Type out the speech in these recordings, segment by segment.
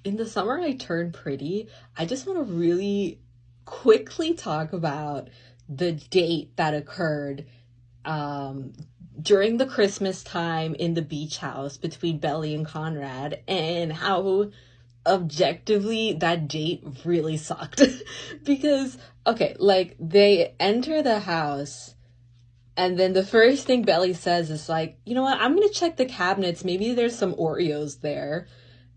in the summer I turned pretty, I just want to really quickly talk about the date that occurred um, during the Christmas time in the beach house between Belly and Conrad, and how objectively that date really sucked. Because, okay, like they enter the house. And then the first thing Belly says is like, you know what, I'm gonna check the cabinets. Maybe there's some Oreos there.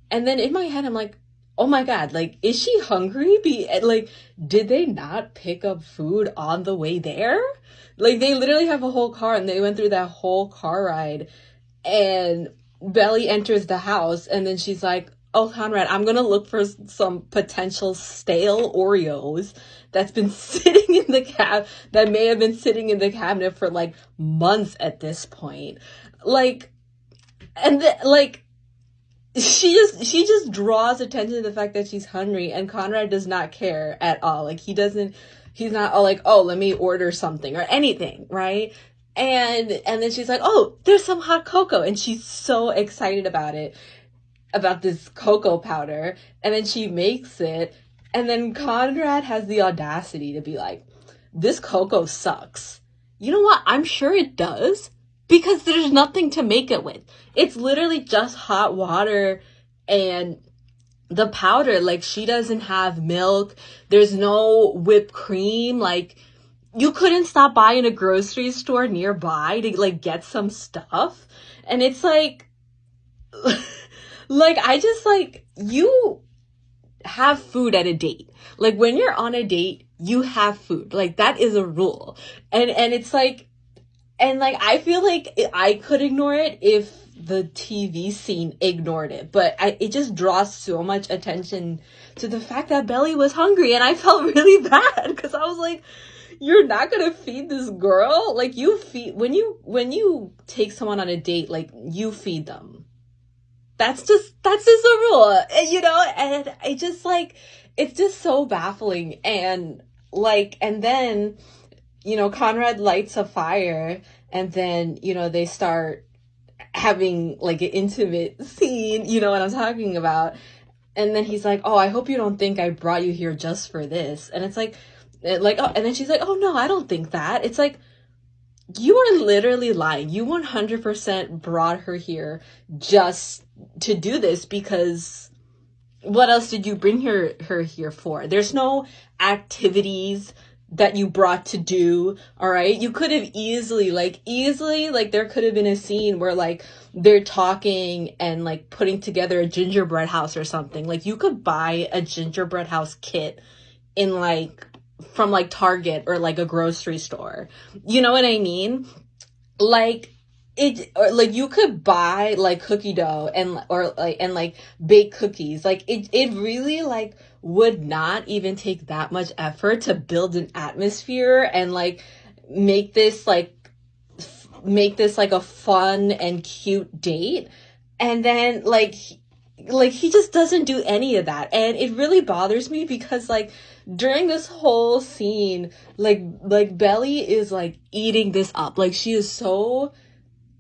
And then in my head, I'm like, oh my God, like, is she hungry? Like, did they not pick up food on the way there? Like, they literally have a whole car and they went through that whole car ride. And Belly enters the house and then she's like, oh, Conrad, I'm gonna look for some potential stale Oreos that's been sitting in the that may have been sitting in the cabinet for like months at this point. Like, like, she just draws attention to the fact that she's hungry, and Conrad does not care at all. Like, he's not all like, oh, let me order something or anything, right? And then she's like, oh, there's some hot cocoa, and she's so excited about it, about this cocoa powder, and then she makes it, and then Conrad has the audacity to be like, this cocoa sucks. You know what? I'm sure it does, because there's nothing to make it with. It's literally just hot water and the powder. Like, she doesn't have milk. There's no whipped cream. Like, you couldn't stop by in a grocery store nearby to like get some stuff. And it's like, like, I just like, you have food at a date. Like, when you're on a date, you have food. Like, that is a rule. And it's like, and like, I feel like I could ignore it if the TV scene ignored it, but it just draws so much attention to the fact that Belly was hungry, and I felt really bad because I was like, you're not gonna feed this girl? Like, you feed, when you take someone on a date, like, you feed them. That's just a rule, you know. And it just like, it's just so baffling. And like, and then, you know, Conrad lights a fire, and then, you know, they start having like an intimate scene, you know what I'm talking about. And then he's like, oh, I hope you don't think I brought you here just for this. And it's like, oh, and then she's like, oh no, I don't think that. It's like, you are literally lying. You 100% brought her here just to do this, because what else did you bring her here for? There's no activities that you brought to do, all right? You could have easily, like, there could have been a scene where, like, they're talking and, like, putting together a gingerbread house or something. Like, you could buy a gingerbread house kit in, like, from, like, Target or, like, a grocery store. You know what I mean? Like, or like, you could buy like cookie dough and bake cookies. Like, it really like would not even take that much effort to build an atmosphere and like make this like a fun and cute date. And then like he just doesn't do any of that, and it really bothers me because like during this whole scene, like Belly is like eating this up. Like, she is so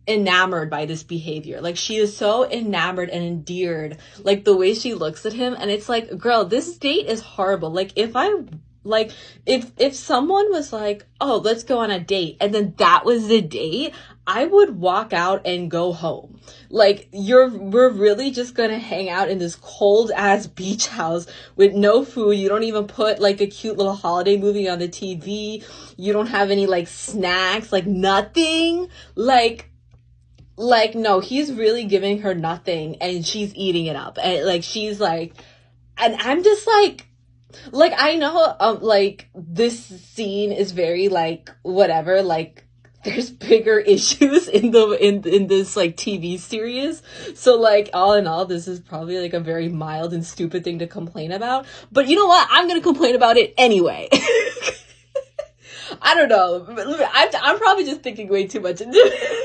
enamored by this behavior. Like, she is so enamored and endeared, like the way she looks at him. And it's like, girl, this date is horrible. Like, if someone was like, oh, let's go on a date, and then that was the date, I would walk out and go home. Like, we're really just gonna hang out in this cold ass beach house with no food. You don't even put like a cute little holiday movie on the TV. You don't have any like snacks, like nothing. Like, no, he's really giving her nothing, and she's eating it up. And like, she's like, and I'm just like, I know, like, this scene is very like whatever. Like, there's bigger issues in this like TV series. So like, all in all, this is probably like a very mild and stupid thing to complain about. But you know what? I'm gonna complain about it anyway. I don't know. I'm probably just thinking way too much into it.